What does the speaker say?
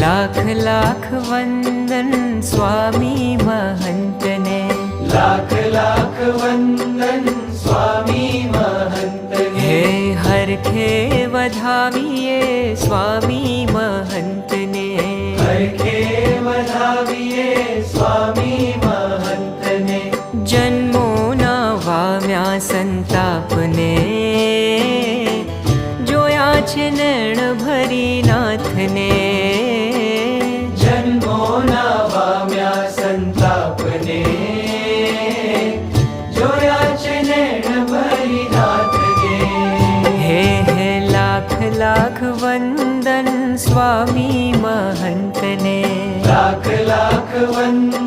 લાખ લાખ વંદન સ્વામી મહંતને, લાખ લાખ વંદન સ્વામી મહંતને. હે હરખે વધાવીએ સ્વામી મહંતને, હરખે વધાવીએ સ્વામી મહંતને. જન્મોના વાવ્યા સંતાપને, જોયા છે નૈણ ભરી નાથને. જન્મોના વામ્યા સંતાપને, જોયા છે નૈણ ભરી નાથને. હે હે લાખ લાખ વંદન સ્વામી મહંતને, લાખ લાખ વંદન